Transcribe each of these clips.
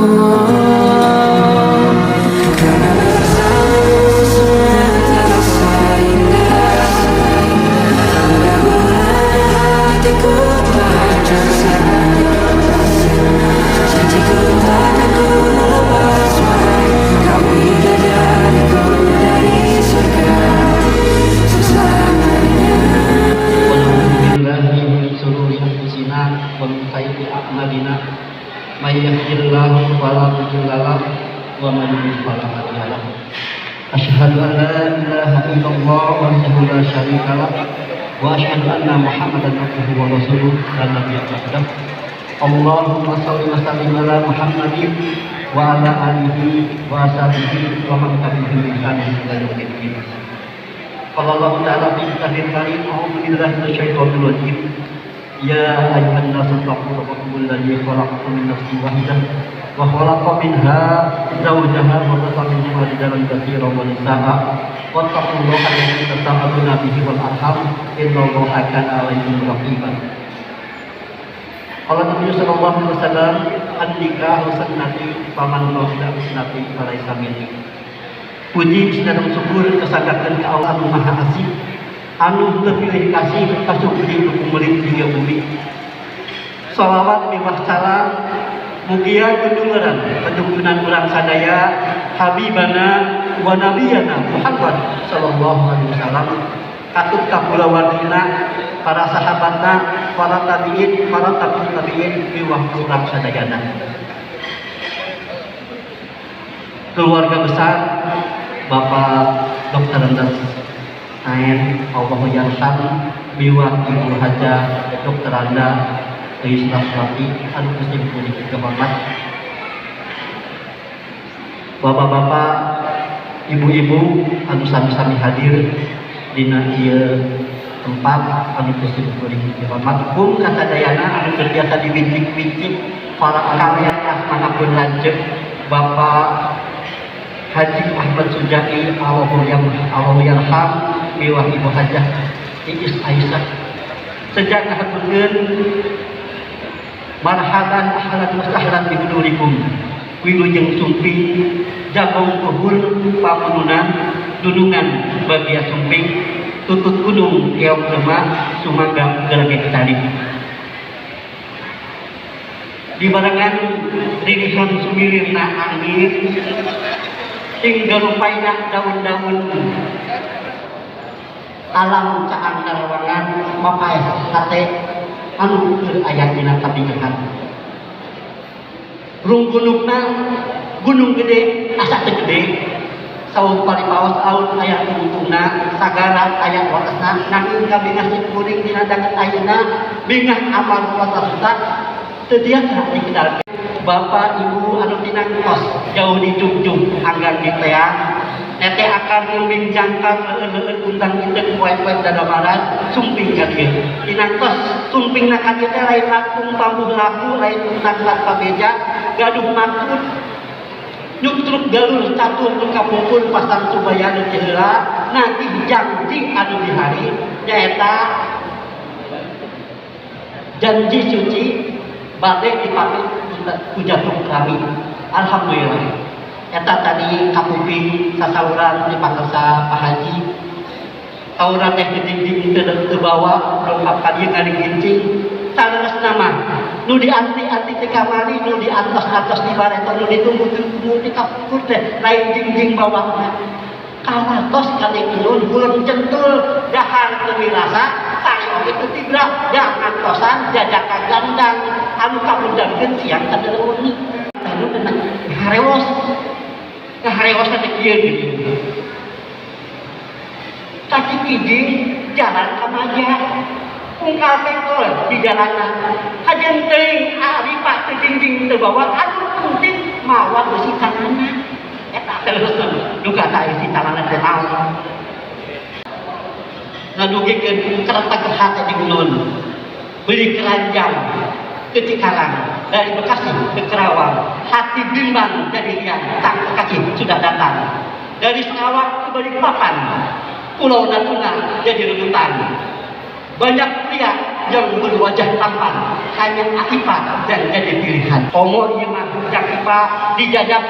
karena bersamamu semua terasa indah. Mudah-mudahan hatiku bahagia selalu. Janjiku takkan ku lepas, wahai kau bidadariku dari surga selamanya. Billahi min syururi anfusina wa min sayyiati a'malina may yahdihillahu fala mudilla lahu wa may yudlil fala hadiya lahu. Asyhadu an la ilaha illallah wahdahu la syarika lah wa asyhadu anna Muhammadan abduhu wa rasuluh la nabiyya ba'dahu. Allahumma shalli wa sallim ala Muhammadin wa ala alihi wa sahbihi wa man tabi'ahum bi ihsan ila yaumil qiyamah. Qala Allah Ta'ala fi kitabihil karim, a'udzu billahi minasyaitonir rajim. Ya ayyuhan nasu taqu rabbakum alladzi khalaqakum min nafsin wahidah wa khalaqa minha zawjaha wa basa minhuma rijalan katsiran wa nisaa'a wattaqullaha alladzi tasaaluna bihi wal arham innallaha kana 'alaykum raqiban. Qala Nabi sallallahu alaihi wasallam, an-nikahu sunnati faman lam sunnati falaysa minni. Puji sedang syukur kesadaran ke Allah anu Maha Asih, anu terpilih kasih kasubri kumelit hingga bumi. Salawat miwah salam mugia tuntungan penuntunan urang sadaya habibana wa nabiyana Muhammad sallallahu alaihi wasallam, katut kapulawarina para sahabatna, para tabi'in, para tabi'in miwah urang sadayana. Keluarga besar Bapak Dr. Andas Ain Allah yarham biwah Ibu Hajah Dr. Anda Ais Raswati anu Gusti puji kehormat, bapak-bapak, ibu-ibu anu sami-sami hadir dina ieu tempat anu Gusti puji kehormat, pun kasadayana anu terbiasa dibincik-bincik para karya manapun lanjut Bapak Haji Ahmad Sujai Allah yarham biwah Ibu Hajah Iis Aisyah. Sejak ngahaturkeun marhaban ahlan wa sahlan bi hudurikum wilujeng sumping jagong kuhul pamununan dunungan bagia sumping tutut gunung keong lemah sumangga gergek tadi di barengan ririhan sumilirna angin tinggal lupaina daun-daun alam caang karawangan mapaes sate anu keur aya dina kabingahan. Runggunukna gunung gede asa teu gede, saung paripaos aun aya tungtungna, sagara aya watesna, nanging kabingah kuring dina danget ayeuna bingah amal watesna teu tiasa dikedarkeun. Bapak Ibu anu tinangtos jauh di Jung anggar di teang nete akan leuwih jangkar leueur undang indeg poe-poe dadamaran sumping ka dieu. Tinangtos sumpingna ka dieu teh lain lakum pambuh laku lain tentang tanpa beja gaduh maksud nyutruk galur catur nu kapungkur pasang subaya nu heula nagih janji anu dihari nyaeta janji suci bade dipake kujatuk kami. Alhamdulillah eta tadi kapuping sasauran di pakarsa Pak Haji tauran teh dinding teu bawa lengkap ka dieu ngadigincing saleresna mah nu dianti-anti teh kamari nu diantos-antos di bareto nu ditunggu-tunggu di kapur teh lain jingjing bawahna kalatos kadengkeun huleng centul dahar teu dirasa tari oge teu tibra da ngantosan jajakan gandang anu kapundangkeun siang kadereuni anu tenang harewos teh kieu gitu kaki kijing jalan ka maja ungkal tengkol di jalanan hajan teuing ari pak teu jingjing teu bawa anu penting mawa besi tanganna eta terus duka ta isi tanganna teh naon ngadugikeun kerentak hate di Gunung beli keranjang ke Cikarang dari Bekasi ke Kerawang hati bimbang dari Rian tak kaki sudah datang dari Sarawak ke Balikpapan Pulau Natuna jadi rebutan banyak pria yang berwajah tampan, hanya Aifah dan jadi pilihan. Komo ieu mah jak Aifah dijajab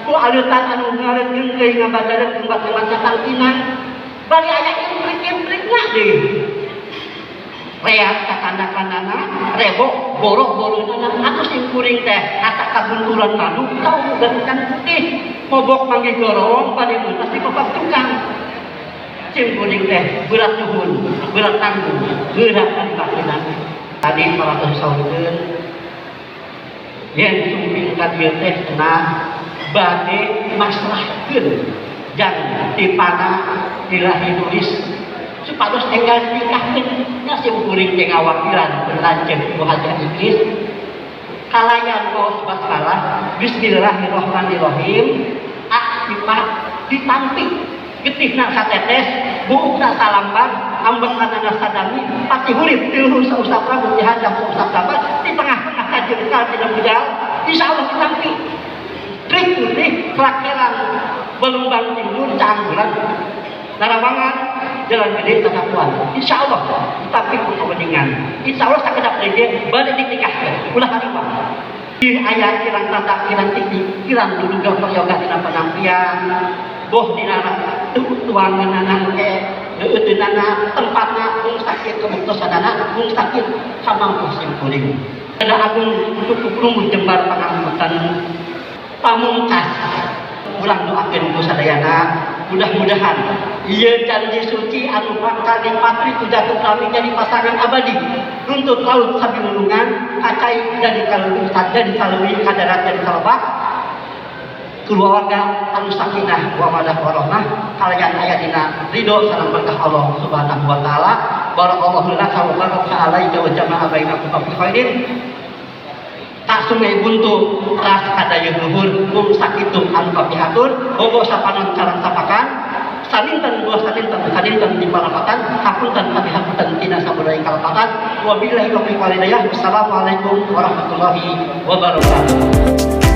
ku aleutan anu ngareut geungkeuy ngabadareut tempat-tempat satalkinan. Bari aya imprik-imprikna deui. Reak kakanda-kandana, rebok, borok-borona, aku sing kuring teh asa kabunturan madu, tau gantikan putih, mobok manggih gorong, pada pasti bapak tukang. Sing kuring teh berat nuhun, berat tanggung, berat kalimatina. Tadi para saudara, yang sumping kadieu teh cenah bade maslahkeun jang dipana ilahi nulis supados enggal nikahkeun nya sim kuring teh ngawakilan lanceuk ku Haji Idris kalayan maos basmalah bismillahirrahmanirrahim Aifah ditampi getihna satetes buukna salambang ambekna sadami pati hulip tiluhur sausap rambut dihadap sausap sabar di tengah-tengah kajengkal tina budal insyaallah ditampi trik putih kelakeran belumbang timbul canggulan narawangan jalan gede tatapuan insyaallah tapi pun keweningan insyaallah sakedap lege bade dinikahkeun ulah harima di ayat kirang tata kirang tinggi kirang duduga yoga dina penampian boh dina tuangan ke deuteunana tempatna mung sakit kebuktosanana mung sakit samangkuh sim kuring ada agung cukup lumuh jembar pangambutan pamungkas ulang doakeun ku sadayana mudah-mudahan ieu janji suci anu bakal dipatri ku jatuh kami jadi pasangan abadi runtut laut sabilulungan kacai jadi kaleuwih jadi kaleuwih kadarat jadi kalebak keluarga anu sakinah wa mawaddah warahmah kalayan aya dina ridho sareng berkah Allah Subhanahu wa taala barakallahu laka wa baraka alaika wa jama'a bainakum fi khairin tak sungai buntu ras kadaya luhur mung sakitu anu papihatur bobo sapanon carang sapakan salinten dua salinten di palapatan hapunten papihapunten tina sabudaya kalapatan wabillahi taufiq wal hidayah wassalamualaikum warahmatullahi wabarakatuh.